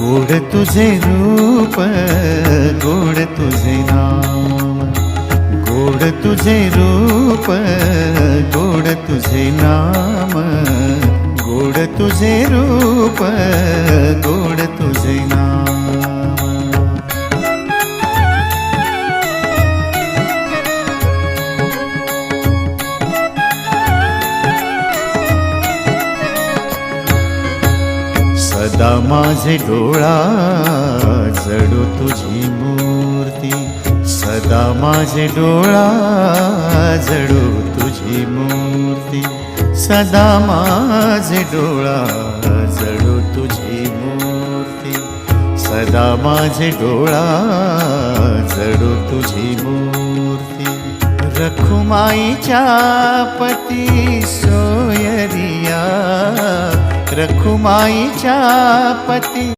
गोड तुझे रूप, गोड तुझे नाम, गोड तुझे रूप, गोड तुझे नाम, गोड तुझे रूप, गोड तुझे नाम। सदा माझे डोळा जडो तुझी मूर्ती, सदा माझे डोळा जडो तुझी मूर्ती, सदा माझे डोळा जडो तुझी मूर्ती, सदा माझे डोळा जडो तुझी मूर्ती। रखुमाईच्या पती सोयरिया, रखुमाईच्या पती